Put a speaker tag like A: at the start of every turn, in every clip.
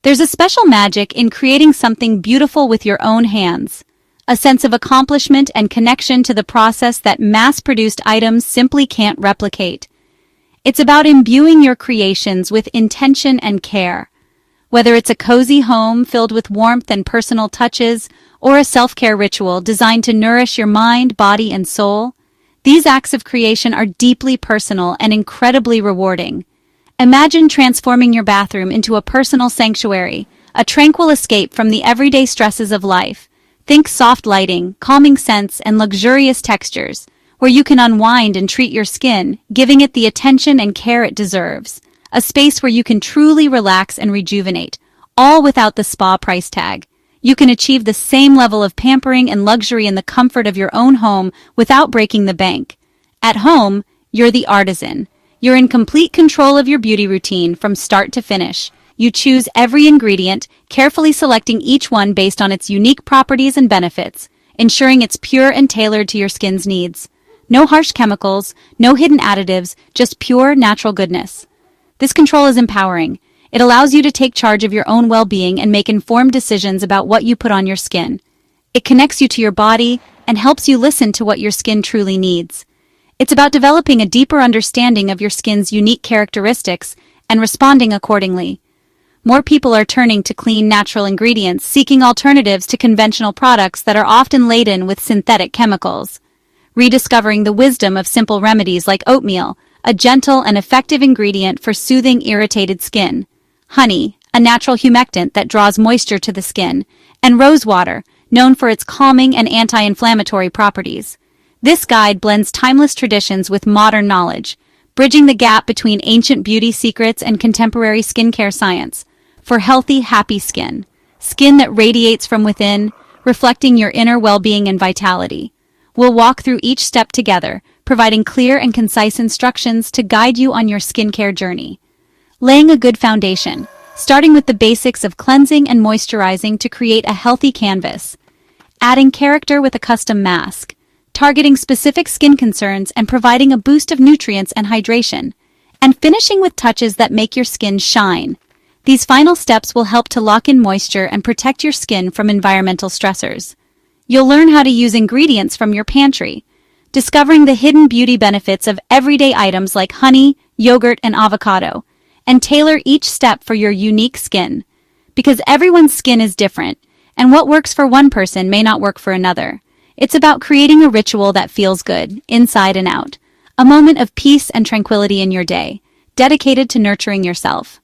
A: There's a special magic in creating something beautiful with your own hands, a sense of accomplishment and connection to the process that mass-produced items simply can't replicate. It's about imbuing your creations with intention and care. Whether it's a cozy home filled with warmth and personal touches, or a self-care ritual designed to nourish your mind, body, and soul, these acts of creation are deeply personal and incredibly rewarding. Imagine transforming your bathroom into a personal sanctuary, a tranquil escape from the everyday stresses of life. Think soft lighting, calming scents, and luxurious textures, where you can unwind and treat your skin, giving it the attention and care it deserves. A space where you can truly relax and rejuvenate, all without the spa price tag. You can achieve the same level of pampering and luxury in the comfort of your own home without breaking the bank. At home, you're the artisan. You're in complete control of your beauty routine from start to finish. You choose every ingredient, carefully selecting each one based on its unique properties and benefits, ensuring it's pure and tailored to your skin's needs. No harsh chemicals, no hidden additives, just pure, natural goodness. This control is empowering. It allows you to take charge of your own well-being and make informed decisions about what you put on your skin. It connects you to your body and helps you listen to what your skin truly needs. It's about developing a deeper understanding of your skin's unique characteristics and responding accordingly. More people are turning to clean, natural ingredients, seeking alternatives to conventional products that are often laden with synthetic chemicals. Rediscovering the wisdom of simple remedies like oatmeal, a gentle and effective ingredient for soothing irritated skin. Honey, a natural humectant that draws moisture to the skin. And rose water, known for its calming and anti-inflammatory properties. This guide blends timeless traditions with modern knowledge, bridging the gap between ancient beauty secrets and contemporary skincare science. For healthy, happy skin. Skin that radiates from within, reflecting your inner well-being and vitality. We'll walk through each step together, providing clear and concise instructions to guide you on your skincare journey. Laying a good foundation, starting with the basics of cleansing and moisturizing to create a healthy canvas. Adding character with a custom mask, targeting specific skin concerns and providing a boost of nutrients and hydration. And finishing with touches that make your skin shine. These final steps will help to lock in moisture and protect your skin from environmental stressors. You'll learn how to use ingredients from your pantry, discovering the hidden beauty benefits of everyday items like honey, yogurt, and avocado, and tailor each step for your unique skin. Because everyone's skin is different, and what works for one person may not work for another. It's about creating a ritual that feels good, inside and out. A moment of peace and tranquility in your day, dedicated to nurturing yourself.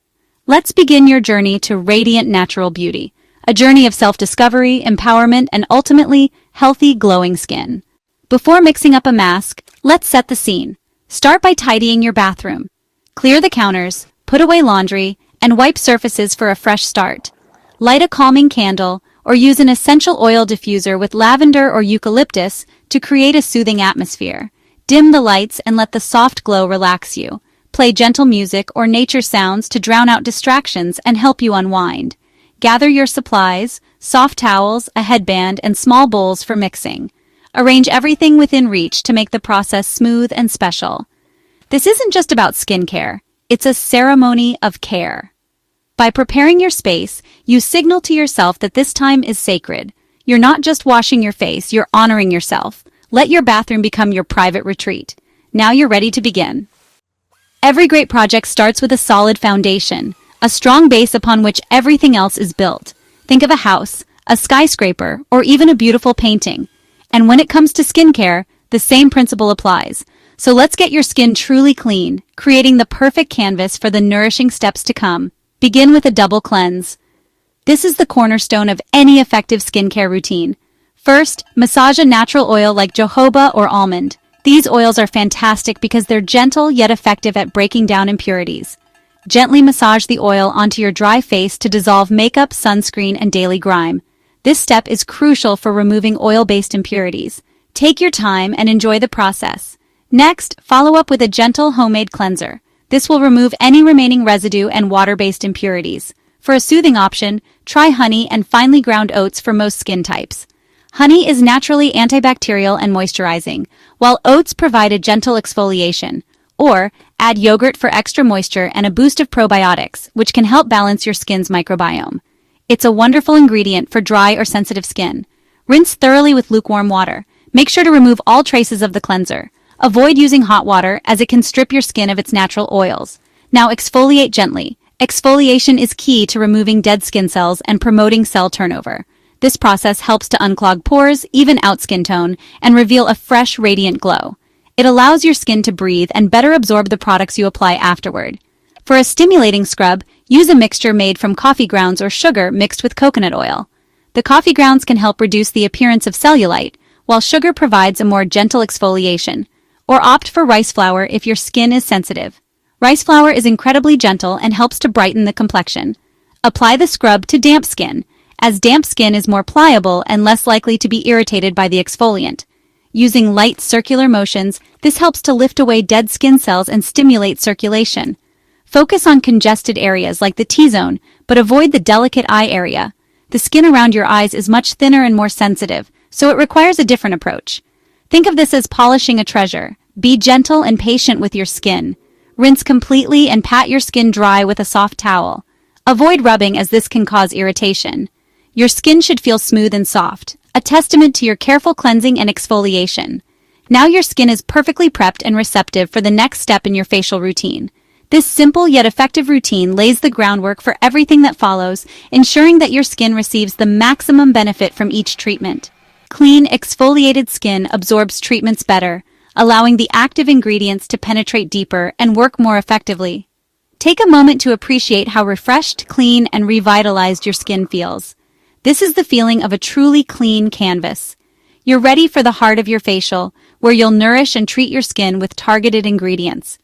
A: Let's begin your journey to radiant natural beauty. A journey of self-discovery, empowerment, and ultimately, healthy, glowing skin. Before mixing up a mask, let's set the scene. Start by tidying your bathroom. Clear the counters, put away laundry, and wipe surfaces for a fresh start. Light a calming candle, or use an essential oil diffuser with lavender or eucalyptus to create a soothing atmosphere. Dim the lights and let the soft glow relax you. Play gentle music or nature sounds to drown out distractions and help you unwind. Gather your supplies, soft towels, a headband, and small bowls for mixing. Arrange everything within reach to make the process smooth and special. This isn't just about skincare, it's a ceremony of care. By preparing your space, you signal to yourself that this time is sacred. You're not just washing your face, you're honoring yourself. Let your bathroom become your private retreat. Now you're ready to begin. Every great project starts with a solid foundation, a strong base upon which everything else is built. Think of a house, a skyscraper, or even a beautiful painting. And when it comes to skincare, the same principle applies. So let's get your skin truly clean, creating the perfect canvas for the nourishing steps to come. Begin with a double cleanse. This is the cornerstone of any effective skincare routine. First, massage a natural oil like jojoba or almond. These oils are fantastic because they're gentle yet effective at breaking down impurities. Gently massage the oil onto your dry face to dissolve makeup, sunscreen, and daily grime. This step is crucial for removing oil-based impurities. Take your time and enjoy the process. Next, follow up with a gentle homemade cleanser. This will remove any remaining residue and water-based impurities. For a soothing option, try honey and finely ground oats for most skin types. Honey is naturally antibacterial and moisturizing, while oats provide a gentle exfoliation. Or add yogurt for extra moisture and a boost of probiotics, which can help balance your skin's microbiome. It's a wonderful ingredient for dry or sensitive skin. Rinse thoroughly with lukewarm water. Make sure to remove all traces of the cleanser. Avoid using hot water as it can strip your skin of its natural oils. Now exfoliate gently. Exfoliation is key to removing dead skin cells and promoting cell turnover. This process helps to unclog pores, even out skin tone, and reveal a fresh, radiant glow. It allows your skin to breathe and better absorb the products you apply afterward. For a stimulating scrub, use a mixture made from coffee grounds or sugar mixed with coconut oil. The coffee grounds can help reduce the appearance of cellulite, while sugar provides a more gentle exfoliation. Or opt for rice flour if your skin is sensitive. Rice flour is incredibly gentle and helps to brighten the complexion. Apply the scrub to damp skin, as damp skin is more pliable and less likely to be irritated by the exfoliant. Using light circular motions, this helps to lift away dead skin cells and stimulate circulation. Focus on congested areas like the T-zone, but avoid the delicate eye area. The skin around your eyes is much thinner and more sensitive, so it requires a different approach. Think of this as polishing a treasure. Be gentle and patient with your skin. Rinse completely and pat your skin dry with a soft towel. Avoid rubbing as this can cause irritation. Your skin should feel smooth and soft, a testament to your careful cleansing and exfoliation. Now your skin is perfectly prepped and receptive for the next step in your facial routine. This simple yet effective routine lays the groundwork for everything that follows, ensuring that your skin receives the maximum benefit from each treatment. Clean, exfoliated skin absorbs treatments better, allowing the active ingredients to penetrate deeper and work more effectively. Take a moment to appreciate how refreshed, clean, and revitalized your skin feels. This is the feeling of a truly clean canvas. You're ready for the heart of your facial, where you'll nourish and treat your skin with targeted ingredients.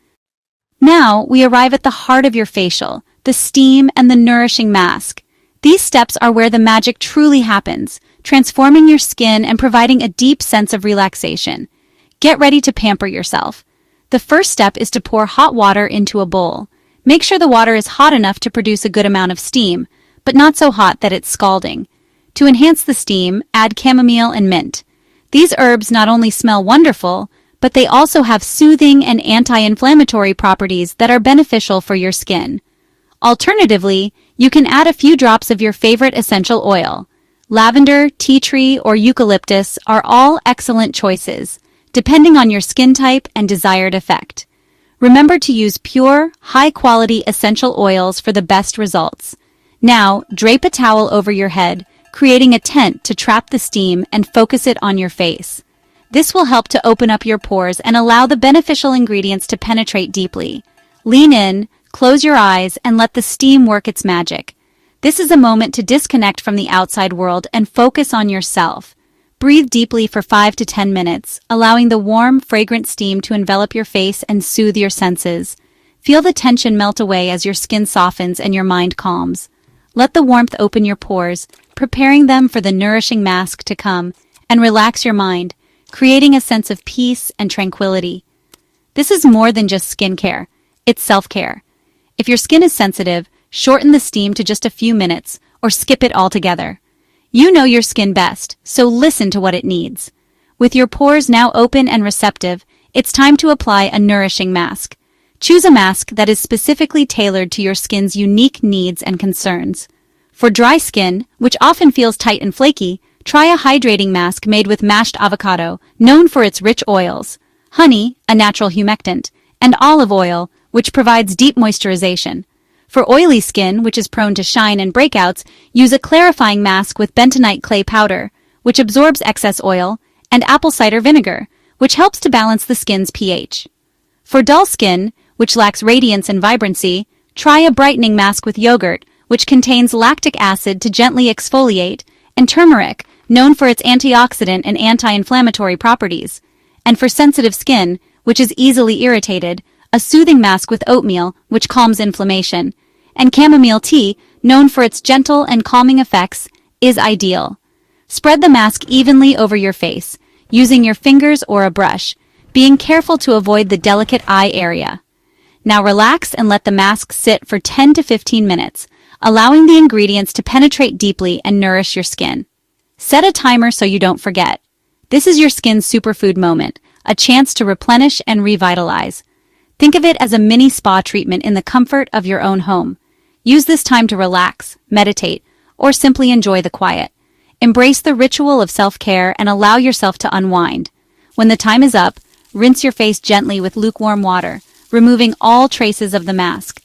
A: Now, we arrive at the heart of your facial, the steam and the nourishing mask. These steps are where the magic truly happens, transforming your skin and providing a deep sense of relaxation. Get ready to pamper yourself. The first step is to pour hot water into a bowl. Make sure the water is hot enough to produce a good amount of steam, but not so hot that it's scalding. To enhance the steam, add chamomile and mint. These herbs not only smell wonderful, but they also have soothing and anti-inflammatory properties that are beneficial for your skin. Alternatively, you can add a few drops of your favorite essential oil. Lavender, tea tree, or eucalyptus are all excellent choices, depending on your skin type and desired effect. Remember to use pure, high-quality essential oils for the best results. Now, drape a towel over your head, creating a tent to trap the steam and focus it on your face. This will help to open up your pores and allow the beneficial ingredients to penetrate deeply. Lean in, close your eyes, and let the steam work its magic. This is a moment to disconnect from the outside world and focus on yourself. Breathe deeply for 5 to 10 minutes, allowing the warm, fragrant steam to envelop your face and soothe your senses. Feel the tension melt away as your skin softens and your mind calms. Let the warmth open your pores, preparing them for the nourishing mask to come, and relax your mind, creating a sense of peace and tranquility. This is more than just skincare, it's self-care. If your skin is sensitive, shorten the steam to just a few minutes or skip it altogether. You know your skin best, so listen to what it needs. With your pores now open and receptive, it's time to apply a nourishing mask. Choose a mask that is specifically tailored to your skin's unique needs and concerns. For dry skin, which often feels tight and flaky, try a hydrating mask made with mashed avocado, known for its rich oils, honey, a natural humectant, and olive oil, which provides deep moisturization. For oily skin, which is prone to shine and breakouts, use a clarifying mask with bentonite clay powder, which absorbs excess oil, and apple cider vinegar, which helps to balance the skin's pH. For dull skin, which lacks radiance and vibrancy, try a brightening mask with yogurt, which contains lactic acid to gently exfoliate, and turmeric, known for its antioxidant and anti-inflammatory properties. And for sensitive skin, which is easily irritated, a soothing mask with oatmeal, which calms inflammation, and chamomile tea, known for its gentle and calming effects, is ideal. Spread the mask evenly over your face, using your fingers or a brush, being careful to avoid the delicate eye area. Now relax and let the mask sit for 10 to 15 minutes, allowing the ingredients to penetrate deeply and nourish your skin. Set a timer so you don't forget. This is your skin's superfood moment, a chance to replenish and revitalize. Think of it as a mini spa treatment in the comfort of your own home. Use this time to relax, meditate, or simply enjoy the quiet. Embrace the ritual of self-care and allow yourself to unwind. When the time is up, rinse your face gently with lukewarm water, removing all traces of the mask.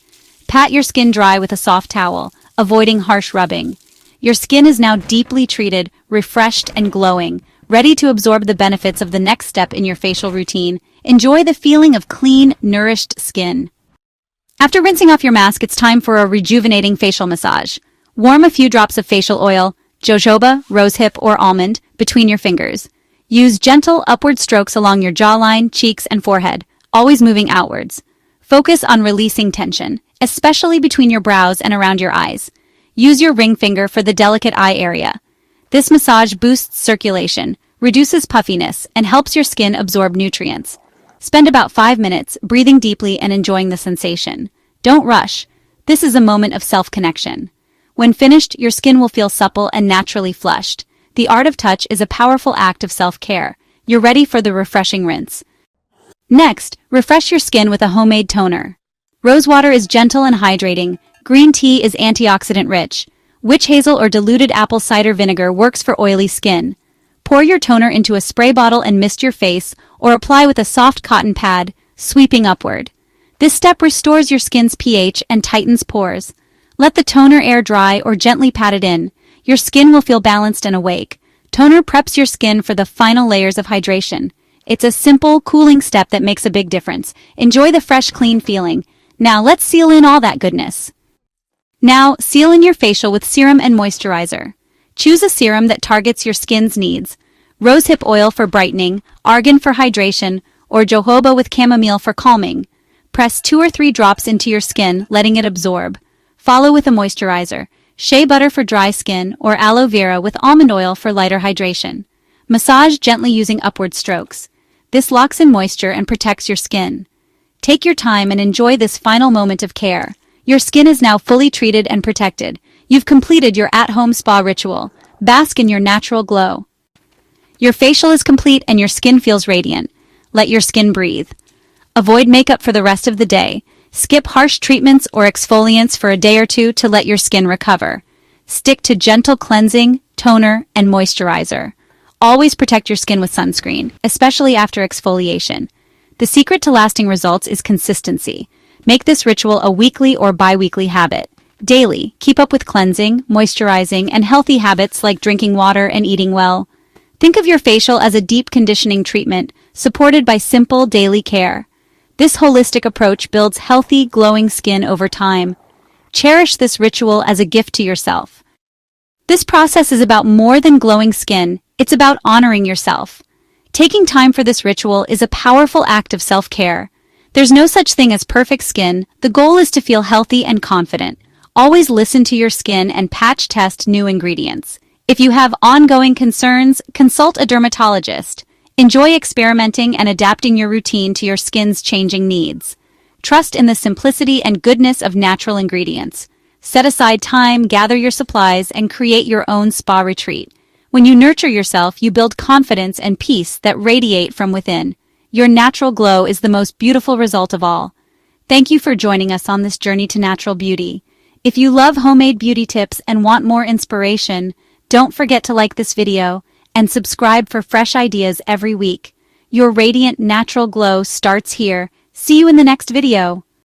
A: Pat your skin dry with a soft towel, avoiding harsh rubbing. Your skin is now deeply treated, refreshed, and glowing, ready to absorb the benefits of the next step in your facial routine. Enjoy the feeling of clean, nourished skin. After rinsing off your mask, it's time for a rejuvenating facial massage. Warm a few drops of facial oil, jojoba, rosehip, or almond, between your fingers. Use gentle upward strokes along your jawline, cheeks, and forehead, always moving outwards. Focus on releasing tension, especially between your brows and around your eyes. Use your ring finger for the delicate eye area. This massage boosts circulation, reduces puffiness, and helps your skin absorb nutrients. Spend about 5 minutes breathing deeply and enjoying the sensation. Don't rush. This is a moment of self-connection. When finished, your skin will feel supple and naturally flushed. The art of touch is a powerful act of self-care. You're ready for the refreshing rinse. Next, refresh your skin with a homemade toner. Rose water is gentle and hydrating. Green tea is antioxidant-rich. Witch hazel or diluted apple cider vinegar works for oily skin. Pour your toner into a spray bottle and mist your face, or apply with a soft cotton pad, sweeping upward. This step restores your skin's pH and tightens pores. Let the toner air dry or gently pat it in. Your skin will feel balanced and awake. Toner preps your skin for the final layers of hydration. It's a simple, cooling step that makes a big difference. Enjoy the fresh, clean feeling. Now let's seal in all that goodness. Now, seal in your facial with serum and moisturizer. Choose a serum that targets your skin's needs. Rosehip oil for brightening, argan for hydration, or jojoba with chamomile for calming. Press 2 or 3 drops into your skin, letting it absorb. Follow with a moisturizer. Shea butter for dry skin, or aloe vera with almond oil for lighter hydration. Massage gently using upward strokes. This locks in moisture and protects your skin. Take your time and enjoy this final moment of care. Your skin is now fully treated and protected. You've completed your at-home spa ritual. Bask in your natural glow. Your facial is complete and your skin feels radiant. Let your skin breathe. Avoid makeup for the rest of the day. Skip harsh treatments or exfoliants for a day or two to let your skin recover. Stick to gentle cleansing, toner, and moisturizer. Always protect your skin with sunscreen, especially after exfoliation. The secret to lasting results is consistency. Make this ritual a weekly or bi-weekly habit. Daily, keep up with cleansing, moisturizing, and healthy habits like drinking water and eating well. Think of your facial as a deep conditioning treatment, supported by simple daily care. This holistic approach builds healthy, glowing skin over time. Cherish this ritual as a gift to yourself. This process is about more than glowing skin, it's about honoring yourself. Taking time for this ritual is a powerful act of self-care. There's no such thing as perfect skin. The goal is to feel healthy and confident. Always listen to your skin and patch test new ingredients. If you have ongoing concerns, consult a dermatologist. Enjoy experimenting and adapting your routine to your skin's changing needs. Trust in the simplicity and goodness of natural ingredients. Set aside time, gather your supplies, and create your own spa retreat. When you nurture yourself, you build confidence and peace that radiate from within. Your natural glow is the most beautiful result of all. Thank you for joining us on this journey to natural beauty. If you love homemade beauty tips and want more inspiration, don't forget to like this video and subscribe for fresh ideas every week. Your radiant natural glow starts here. See you in the next video.